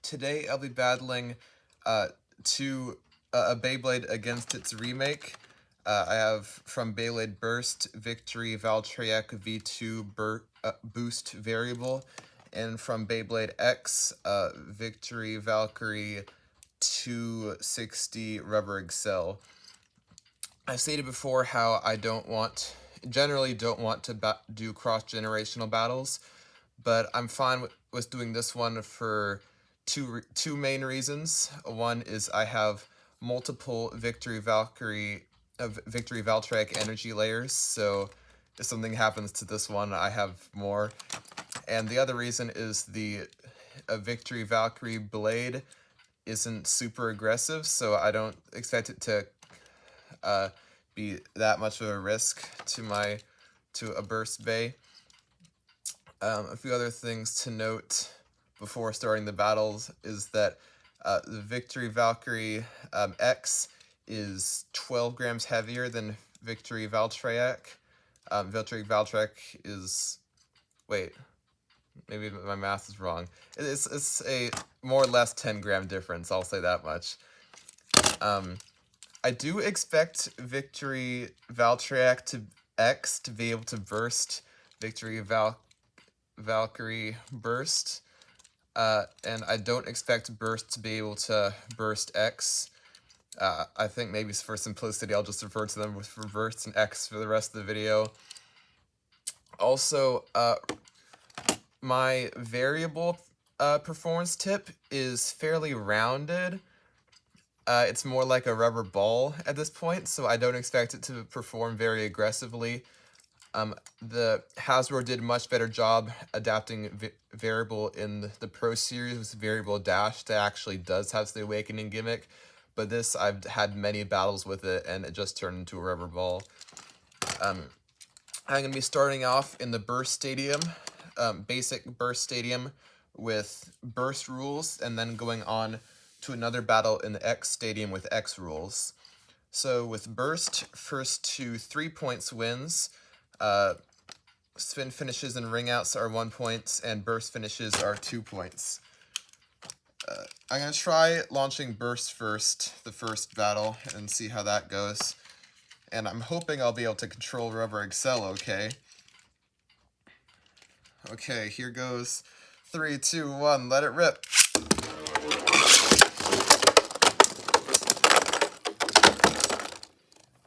Today I'll be battling a Beyblade against its remake. I have from Beyblade Burst, Victory Valtryek V2 Boost Variable, and from Beyblade X, Victory Valkyrie 2-60RA Excel. I've stated before how I generally don't want to do cross-generational battles, but I'm fine with doing this one for two main reasons. One is I have multiple Victory Valtryek energy layers, so if something happens to this one, I have more. And the other reason is the Victory Valkyrie blade isn't super aggressive, so I don't expect it to be that much of a risk to a burst bay. A few other things to note before starting the battles is that the Victory Valkyrie X is 12 grams heavier than Victory Valtryek. Victory Valtryek is... wait, maybe my math is wrong. It's a more or less 10-gram difference, I'll say that much. I do expect Victory Valtryek X to be able to burst Victory Valkyrie Burst, and I don't expect Burst to be able to burst X. I think maybe for simplicity I'll just refer to them with Burst and X for the rest of the video. Also, my variable performance tip is fairly rounded. It's more like a rubber ball at this point, so I don't expect it to perform very aggressively. The Hasbro did a much better job adapting variable in the Pro Series with variable dash that actually does have the awakening gimmick, but this, I've had many battles with it and it just turned into a rubber ball. I'm going to be starting off in the Burst Stadium, basic Burst Stadium with Burst rules, and then going on to another battle in the X Stadium with X rules. So with Burst, first to 3 points wins. Spin finishes and ring outs are 1 point, and burst finishes are 2 points. I'm going to try launching Burst first, the first battle, and see how that goes. And I'm hoping I'll be able to control Rubber Excel okay. Okay, here goes 3, 2, 1, let it rip.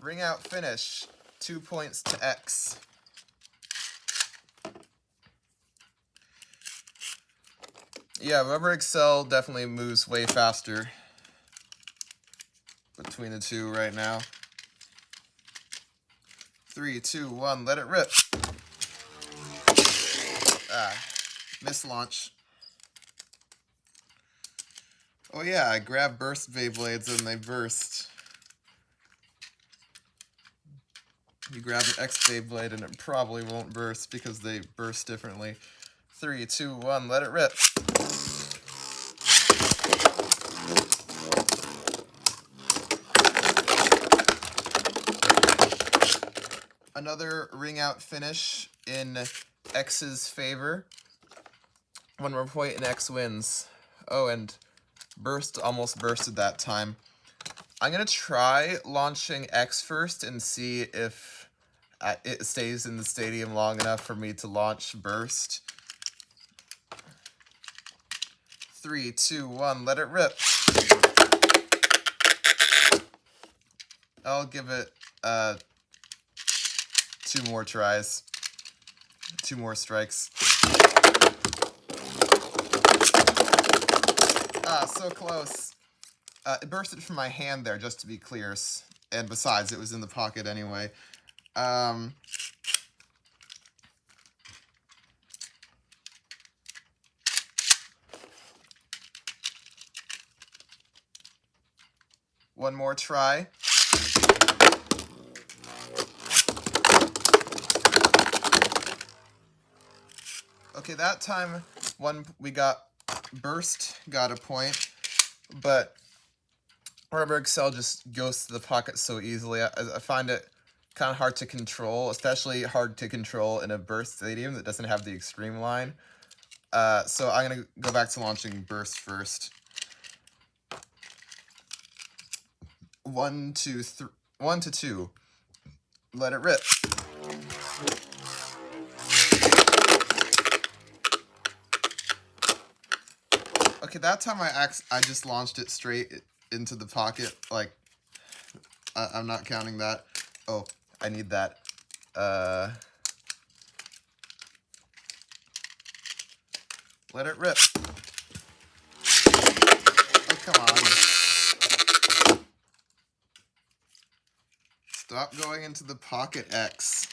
Ring out finish, 2 points to X. Yeah, Rubber Excel definitely moves way faster between the two right now. 3, 2, 1, let it rip. Miss launch. Oh yeah, I grabbed Burst Beyblades and they burst. You grab an X Beyblade and it probably won't burst because they burst differently. 3, 2, 1, let it rip. Another ring out finish in X's favor. 1 more point and X wins. Oh, and Burst almost bursted that time. I'm going to try launching X first and see if it stays in the stadium long enough for me to launch Burst. 3, 2, 1, let it rip. I'll give it 2 more tries. 2 more strikes. So close. It bursted from my hand there, just to be clear. And besides, it was in the pocket anyway. One more try. Okay, that time we got Burst got a point, but Rubber Excel just goes to the pocket so easily. I find it kind of hard to control, especially hard to control in a Burst Stadium that doesn't have the extreme line. So I'm gonna go back to launching burst first. 1, 2, 3, 1 to 2. Let it rip. Okay, that time I just launched it straight into the pocket. Like, I'm not counting that. Oh, I need that. Let it rip. Oh, come on. Stop going into the pocket, X.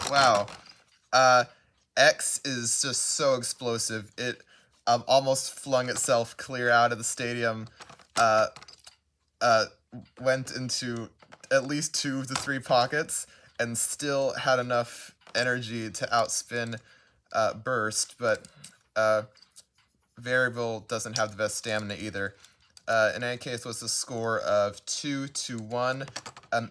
Wow. X is just so explosive. It almost flung itself clear out of the stadium. Went into at least 2 to 3 pockets and still had enough energy to outspin burst, but variable doesn't have the best stamina either. In any case, was the score of 2 to 1.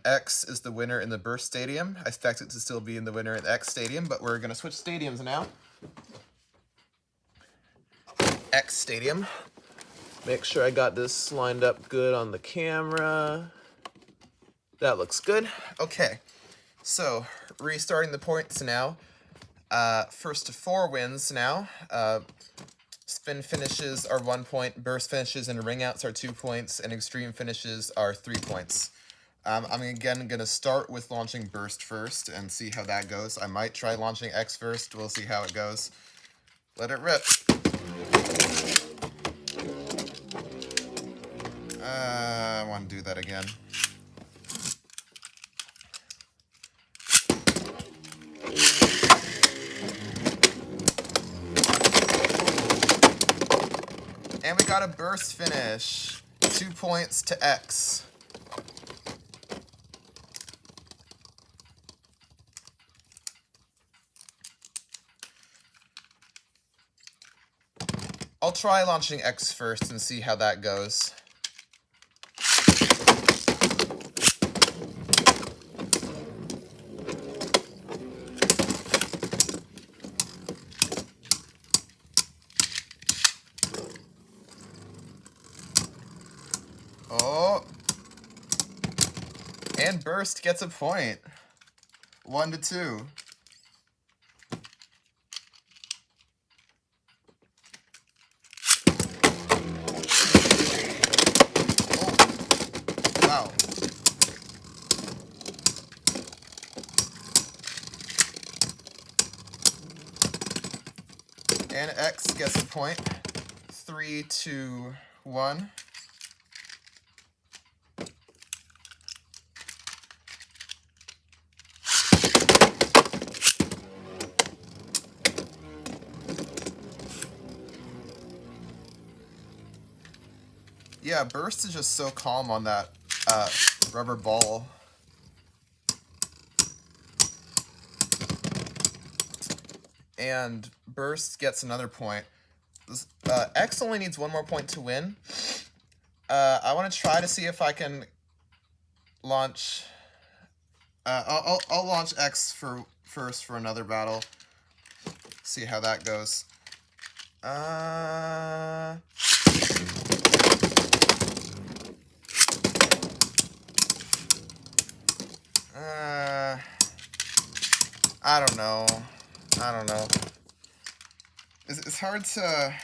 X is the winner in the burst stadium. I expect it to still be in the winner in the X stadium, but we're going to switch stadiums now. X stadium. Make sure I got this lined up good on the camera. That looks good. Okay, so restarting the points now. First to 4 wins now. Spin finishes are 1 point, burst finishes and ring outs are 2 points, and extreme finishes are 3 points. I'm again going to start with launching burst first and see how that goes. I might try launching X first. We'll see how it goes. Let it rip. I want to do that again. And we got a burst finish. 2 points to X. I'll try launching X first and see how that goes. Oh. And burst gets a point. 1 to 2. Wow. And X gets a point. 3 to 1. Yeah, burst is just so calm on that rubber ball. And burst gets another point. X only needs 1 more point to win. I want to try to see if I can launch. I'll launch X first for another battle. See how that goes. I don't know. It's hard to.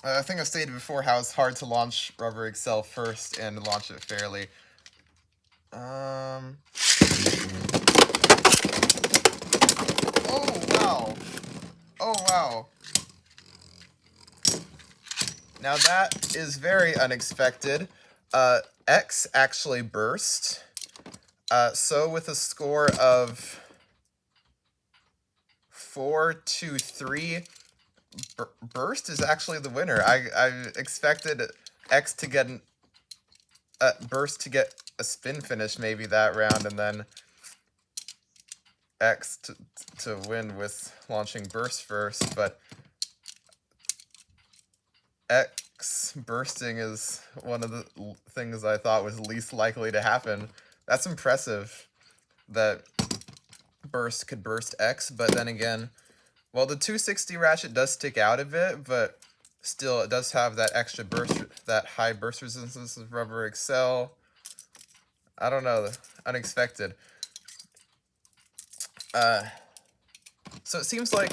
I think I've stated before how it's hard to launch Rubber Excel first and launch it fairly. Oh wow! Oh wow! Now that is very unexpected. X actually burst. So with a score of 4 to 3, burst is actually the winner. I expected X to get burst to get a spin finish maybe that round, and then X to win with launching burst first, but X bursting is one of the things I thought was least likely to happen. That's impressive that burst could burst X, but then again, well, the 260 ratchet does stick out a bit, but still it does have that extra burst, that high burst resistance of Rubber Excel. I don't know, unexpected. So it seems like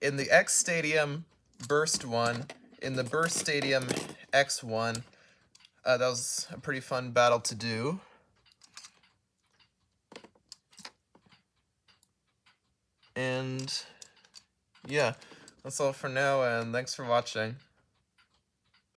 in the X Stadium Burst one, in the Burst Stadium X one, that was a pretty fun battle to do. And yeah, that's all for now, and thanks for watching.